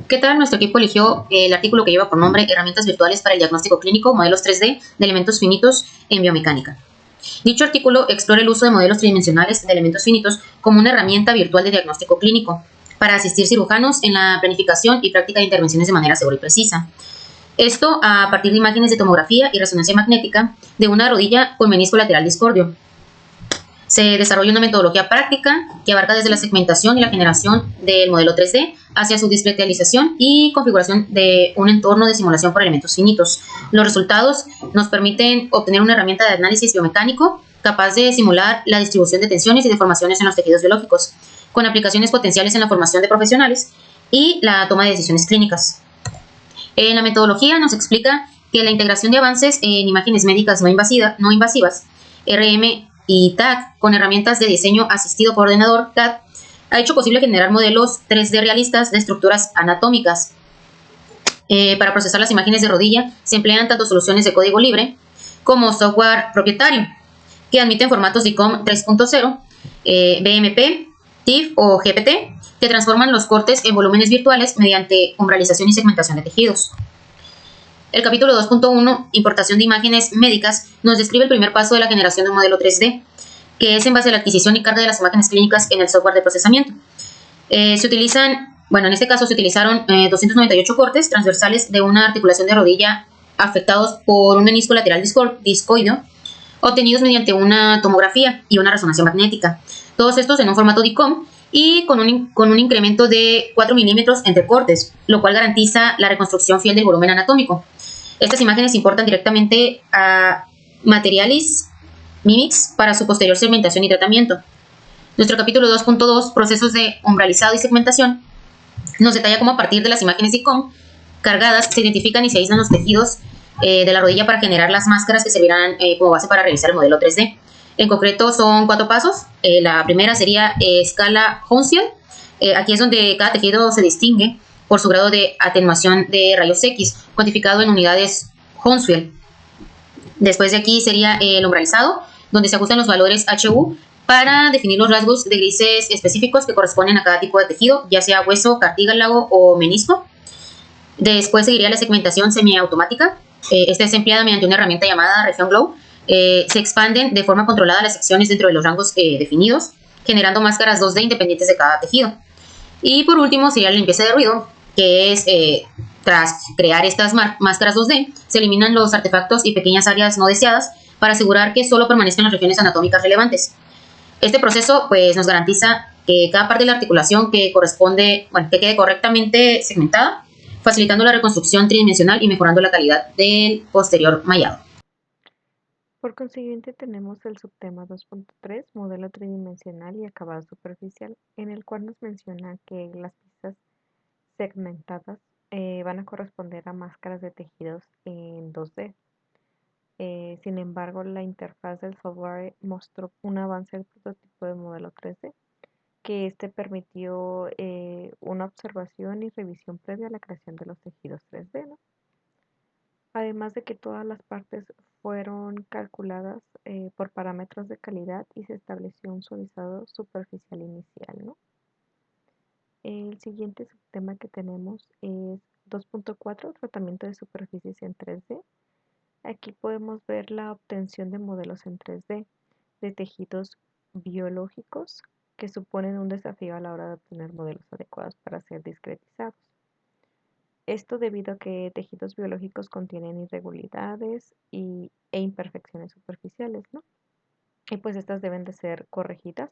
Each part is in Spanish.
¿Qué tal? Nuestro equipo eligió el artículo que lleva por nombre Herramientas virtuales para el diagnóstico clínico, modelos 3D de elementos finitos en biomecánica. Dicho artículo explora el uso de modelos tridimensionales de elementos finitos como una herramienta virtual de diagnóstico clínico para asistir cirujanos en la planificación y práctica de intervenciones de manera segura y precisa. Esto a partir de imágenes de tomografía y resonancia magnética de una rodilla con menisco lateral discordio. Se desarrolla una metodología práctica que abarca desde la segmentación y la generación del modelo 3D hacia su discretialización y configuración de un entorno de simulación por elementos finitos. Los resultados nos permiten obtener una herramienta de análisis biomecánico capaz de simular la distribución de tensiones y deformaciones en los tejidos biológicos, con aplicaciones potenciales en la formación de profesionales y la toma de decisiones clínicas. En la metodología nos explica que la integración de avances en imágenes médicas no invasivas, RM y TAC, con herramientas de diseño asistido por ordenador, CAD, ha hecho posible generar modelos 3D realistas de estructuras anatómicas. Para procesar las imágenes de rodilla se emplean tanto soluciones de código libre como software propietario, que admiten formatos DICOM 3.0, BMP, TIFF o GPT, que transforman los cortes en volúmenes virtuales mediante umbralización y segmentación de tejidos. El capítulo 2.1, importación de imágenes médicas, nos describe el primer paso de la generación de un modelo 3D, que es en base a la adquisición y carga de las imágenes clínicas en el software de procesamiento. En este caso se utilizaron 298 cortes transversales de una articulación de rodilla afectados por un menisco lateral discoideo, obtenidos mediante una tomografía y una resonancia magnética. Todos estos en un formato DICOM y con un incremento de 4 milímetros entre cortes, lo cual garantiza la reconstrucción fiel del volumen anatómico. Estas imágenes se importan directamente a Materialis Mimics para su posterior segmentación y tratamiento. Nuestro capítulo 2.2, procesos de umbralizado y segmentación, nos detalla cómo a partir de las imágenes DICOM cargadas se identifican y se aíslan los tejidos de la rodilla para generar las máscaras que servirán como base para realizar el modelo 3D. En concreto son 4 pasos. La primera sería escala Hounsfield. Aquí es donde cada tejido se distingue por su grado de atenuación de rayos X, cuantificado en unidades Hounsfield. Después de aquí sería el umbralizado, donde se ajustan los valores HU para definir los rasgos de grises específicos que corresponden a cada tipo de tejido, ya sea hueso, cartílago o menisco. Después seguiría la segmentación semiautomática. Esta es empleada mediante una herramienta llamada región Glow. Se expanden de forma controlada las secciones dentro de los rangos definidos, generando máscaras 2D independientes de cada tejido. Y por último sería la limpieza de ruido, que es, tras crear estas máscaras 2D, se eliminan los artefactos y pequeñas áreas no deseadas para asegurar que solo permanezcan las regiones anatómicas relevantes. Este proceso pues, nos garantiza que cada parte de la articulación que quede correctamente segmentada, facilitando la reconstrucción tridimensional y mejorando la calidad del posterior mallado. Por consiguiente, tenemos el subtema 2.3, modelo tridimensional y acabado superficial, en el cual nos menciona que las piezas segmentadas van a corresponder a máscaras de tejidos en 2D. Sin embargo, la interfaz del software mostró un avance del prototipo de modelo 3D, que este permitió una observación y revisión previa a la creación de los tejidos 3D, ¿no? Además de que todas las partes fueron calculadas por parámetros de calidad y se estableció un suavizado superficial inicial, ¿no? El siguiente subtema que tenemos es 2.4, tratamiento de superficies en 3D. Aquí podemos ver la obtención de modelos en 3D de tejidos biológicos que suponen un desafío a la hora de obtener modelos adecuados para ser discretizados. Esto debido a que tejidos biológicos contienen irregularidades e imperfecciones superficiales, ¿no? Y pues estas deben de ser corregidas,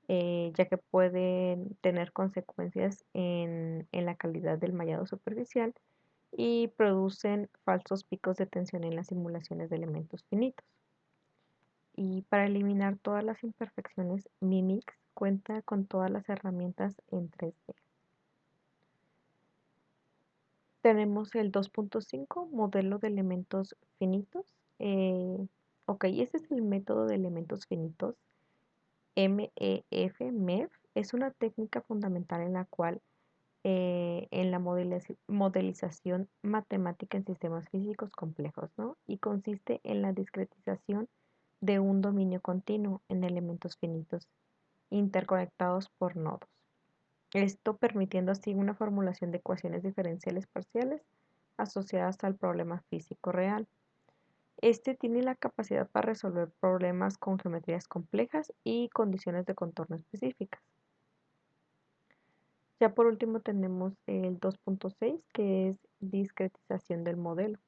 ya que pueden tener consecuencias en la calidad del mallado superficial y producen falsos picos de tensión en las simulaciones de elementos finitos. Y para eliminar todas las imperfecciones, Mimix cuenta con todas las herramientas en 3D. Tenemos el 2.5, modelo de elementos finitos. Ok, este es el método de elementos finitos. MEF es una técnica fundamental en la cual en la modelización matemática en sistemas físicos complejos, ¿no? Y consiste en la discretización de un dominio continuo en elementos finitos interconectados por nodos. esto permitiendo así una formulación de ecuaciones diferenciales parciales asociadas al problema físico real. Este tiene la capacidad para resolver problemas con geometrías complejas y condiciones de contorno específicas. Ya por último tenemos el 2.6, que es discretización del modelo.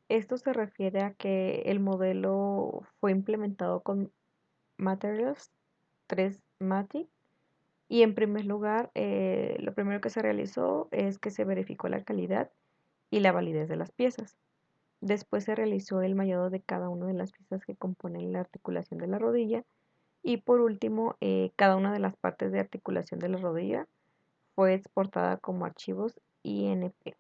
Esto se refiere a que el modelo fue implementado con Materials 3 MATI y en primer lugar, lo primero que se realizó es que se verificó la calidad y la validez de las piezas. Después se realizó el mallado de cada una de las piezas que componen la articulación de la rodilla y por último, cada una de las partes de articulación de la rodilla fue exportada como archivos INP.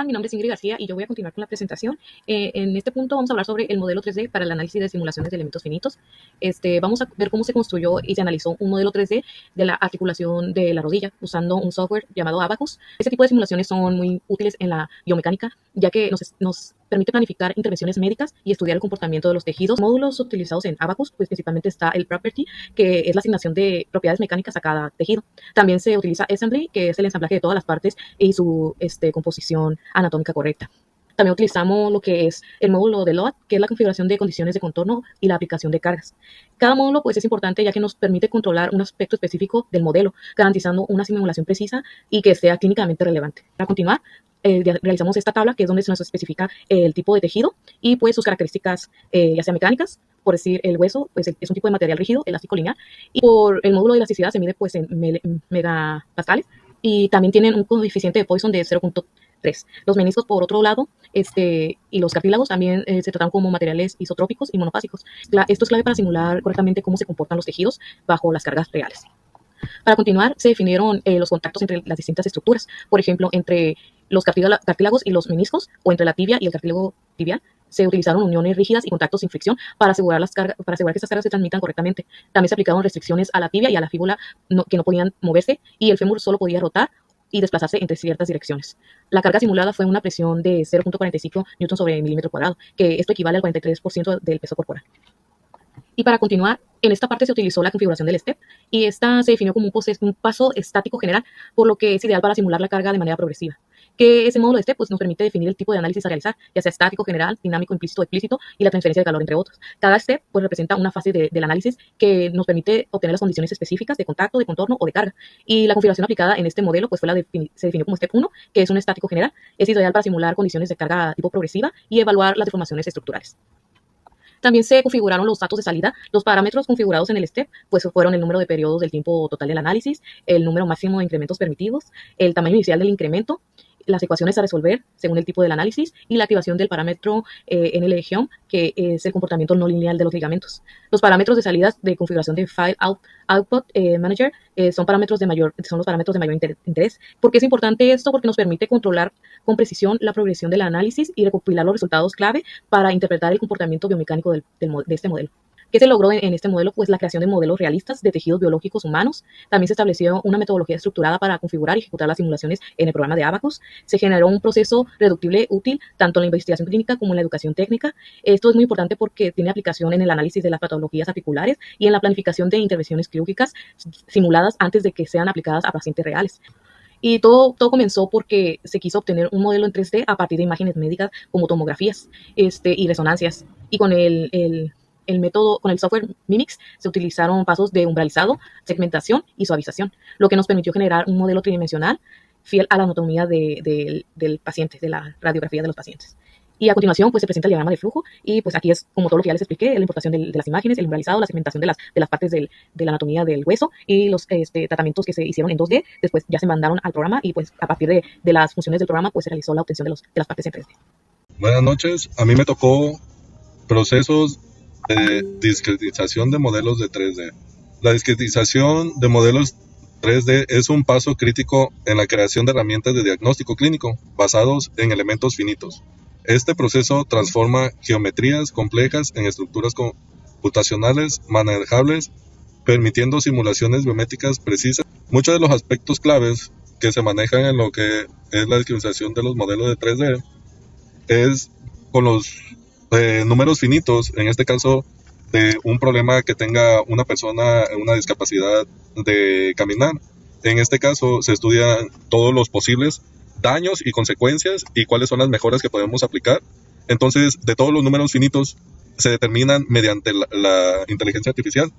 Mi nombre es Ingrid García y yo voy a continuar con la presentación. En este punto vamos a hablar sobre el modelo 3D para el análisis de simulaciones de elementos finitos. Vamos a ver cómo se construyó y se analizó un modelo 3D de la articulación de la rodilla usando un software llamado Abacus. Este tipo de simulaciones son muy útiles en la biomecánica, ya que nos permite planificar intervenciones médicas y estudiar el comportamiento de los tejidos. Módulos utilizados en Abacus, pues principalmente está el Property, que es la asignación de propiedades mecánicas a cada tejido. También se utiliza Assembly, que es el ensamblaje de todas las partes y su composición anatómica correcta. También utilizamos lo que es el módulo de LOAD, que es la configuración de condiciones de contorno y la aplicación de cargas. Cada módulo pues es importante ya que nos permite controlar un aspecto específico del modelo, garantizando una simulación precisa y que sea clínicamente relevante. Para continuar, realizamos esta tabla que es donde se nos especifica el tipo de tejido y pues sus características ya sea mecánicas, por decir el hueso pues es un tipo de material rígido, elástico lineal, y por el módulo de elasticidad se mide pues en megapascales y también tienen un coeficiente de Poisson de 0.3. Los meniscos, por otro lado, y los cartílagos también se tratan como materiales isotrópicos y monofásicos. Esto es clave para simular correctamente cómo se comportan los tejidos bajo las cargas reales. Para continuar, se definieron los contactos entre las distintas estructuras, por ejemplo, entre los cartílagos y los meniscos, o entre la tibia y el cartílago tibial. Se utilizaron uniones rígidas y contactos sin fricción para asegurar que estas cargas se transmitan correctamente. También se aplicaron restricciones a la tibia y a la fíbula que no podían moverse, y el fémur solo podía rotar y desplazarse entre ciertas direcciones. La carga simulada fue una presión de 0.45 Newton sobre milímetro cuadrado, que esto equivale al 43% del peso corporal. Y para continuar, en esta parte se utilizó la configuración del STEP y esta se definió como un paso estático general, por lo que es ideal para simular la carga de manera progresiva. Que ese módulo de STEP pues, nos permite definir el tipo de análisis a realizar, ya sea estático, general, dinámico, implícito, explícito y la transferencia de calor, entre otros. Cada STEP pues, representa una fase del análisis que nos permite obtener las condiciones específicas de contacto, de contorno o de carga. Y la configuración aplicada en este modelo pues, se definió como STEP 1, que es un estático general. Es ideal para simular condiciones de carga tipo progresiva y evaluar las deformaciones estructurales. También se configuraron los datos de salida. Los parámetros configurados en el STEP pues, fueron el número de periodos del tiempo total del análisis, el número máximo de incrementos permitidos, el tamaño inicial del incremento, las ecuaciones a resolver según el tipo del análisis y la activación del parámetro NLGeom, que es el comportamiento no lineal de los ligamentos. Los parámetros de salida de configuración de File Output Manager son los parámetros de mayor interés. ¿Por qué es importante esto? Porque nos permite controlar con precisión la progresión del análisis y recopilar los resultados clave para interpretar el comportamiento biomecánico de este modelo. ¿Qué se logró en este modelo? Pues la creación de modelos realistas de tejidos biológicos humanos. También se estableció una metodología estructurada para configurar y ejecutar las simulaciones en el programa de Abacus. Se generó un proceso reductible útil tanto en la investigación clínica como en la educación técnica. Esto es muy importante porque tiene aplicación en el análisis de las patologías articulares y en la planificación de intervenciones quirúrgicas simuladas antes de que sean aplicadas a pacientes reales. Y todo comenzó porque se quiso obtener un modelo en 3D a partir de imágenes médicas como tomografías y resonancias. Y con el software Mimix se utilizaron pasos de umbralizado, segmentación y suavización, lo que nos permitió generar un modelo tridimensional fiel a la anatomía del paciente, de la radiografía de los pacientes. Y a continuación, pues se presenta el diagrama de flujo y pues aquí es como todo lo que ya les expliqué, la importación de las imágenes, el umbralizado, la segmentación de las partes de la anatomía del hueso y los tratamientos que se hicieron en 2D, después ya se mandaron al programa y pues a partir de las funciones del programa pues se realizó la obtención de las partes en 3D. Buenas noches, a mí me tocó procesos de discretización de modelos de 3D. La discretización de modelos 3D es un paso crítico en la creación de herramientas de diagnóstico clínico basados en elementos finitos. Este proceso transforma geometrías complejas en estructuras computacionales manejables, permitiendo simulaciones biométricas precisas. Muchos de los aspectos claves que se manejan en lo que es la discretización de los modelos de 3D es con los números finitos, en este caso de un problema que tenga una persona, una discapacidad de caminar. En este caso se estudian todos los posibles daños y consecuencias y cuáles son las mejoras que podemos aplicar. Entonces, de todos los números finitos se determinan mediante la inteligencia artificial,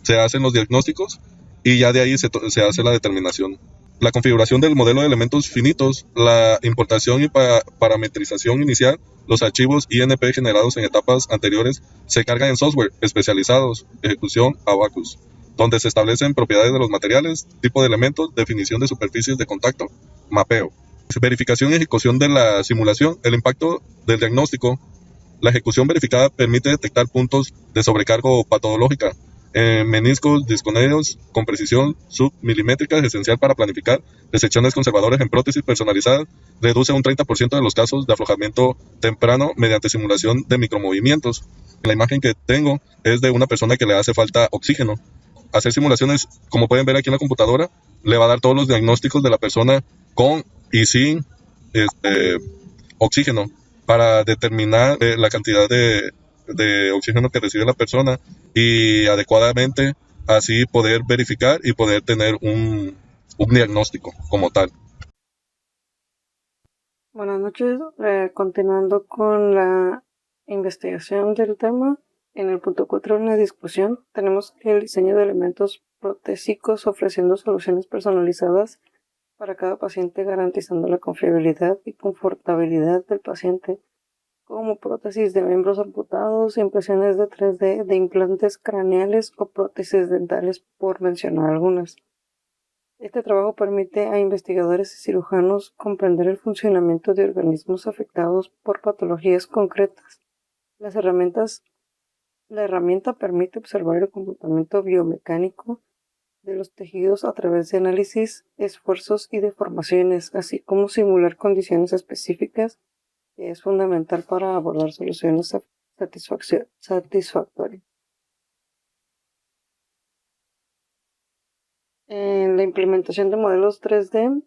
se hacen los diagnósticos y ya de ahí se hace la determinación. La configuración del modelo de elementos finitos, la importación y parametrización inicial, los archivos INP generados en etapas anteriores se cargan en software especializados, ejecución Abacus, donde se establecen propiedades de los materiales, tipo de elementos, definición de superficies de contacto, mapeo. Verificación y ejecución de la simulación, el impacto del diagnóstico. La ejecución verificada permite detectar puntos de sobrecargo patológica, meniscos disconeios con precisión submilimétrica, es esencial para planificar resecciones conservadoras en prótesis personalizadas. Reduce un 30% de los casos de aflojamiento temprano mediante simulación de micromovimientos. La imagen que tengo es de una persona que le hace falta oxígeno. Hacer simulaciones, como pueden ver aquí en la computadora, le va a dar todos los diagnósticos de la persona con y sin oxígeno para determinar la cantidad de oxígeno que recibe la persona y adecuadamente así poder verificar y poder tener un diagnóstico como tal. Buenas noches. Continuando con la investigación del tema, en el punto 4 en la discusión tenemos el diseño de elementos protésicos ofreciendo soluciones personalizadas para cada paciente, garantizando la confiabilidad y confortabilidad del paciente, como prótesis de miembros amputados, impresiones de 3D de implantes craneales o prótesis dentales, por mencionar algunas. Este trabajo permite a investigadores y cirujanos comprender el funcionamiento de organismos afectados por patologías concretas. La herramienta permite observar el comportamiento biomecánico de los tejidos a través de análisis, esfuerzos y deformaciones, así como simular condiciones específicas, que es fundamental para abordar soluciones satisfactorias. En la implementación de modelos 3D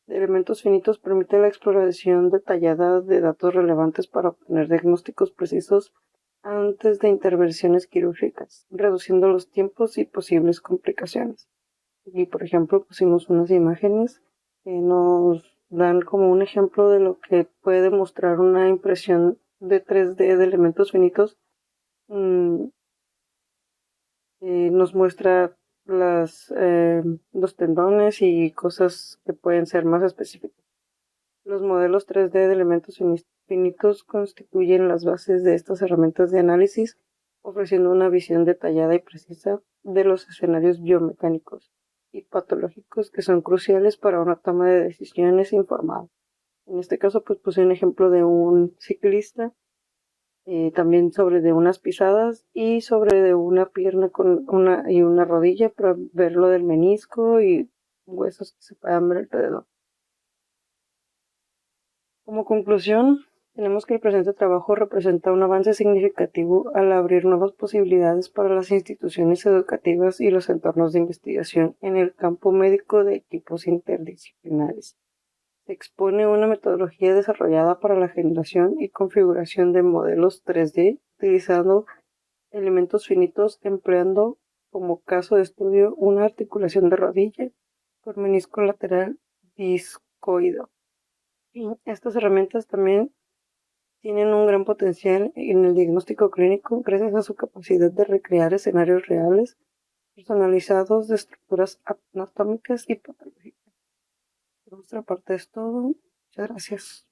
de elementos finitos permite la exploración detallada de datos relevantes para obtener diagnósticos precisos antes de intervenciones quirúrgicas, reduciendo los tiempos y posibles complicaciones. Aquí, por ejemplo, pusimos unas imágenes que nos dan como un ejemplo de lo que puede mostrar una impresión de 3D de elementos finitos. Nos muestra los tendones y cosas que pueden ser más específicas. Los modelos 3D de elementos finitos constituyen las bases de estas herramientas de análisis, ofreciendo una visión detallada y precisa de los escenarios biomecánicos y patológicos que son cruciales para una toma de decisiones informada. En este caso, pues puse un ejemplo de un ciclista, también sobre de unas pisadas y sobre de una pierna y una rodilla para ver lo del menisco y huesos que se puedan ver alrededor. Como conclusión, tenemos que el presente trabajo representa un avance significativo al abrir nuevas posibilidades para las instituciones educativas y los entornos de investigación en el campo médico de equipos interdisciplinares. Se expone una metodología desarrollada para la generación y configuración de modelos 3D utilizando elementos finitos, empleando como caso de estudio una articulación de rodilla con menisco lateral discoideo. Estas herramientas también tienen un gran potencial en el diagnóstico clínico gracias a su capacidad de recrear escenarios reales personalizados de estructuras anatómicas y patológicas. Por nuestra parte es todo. Muchas gracias.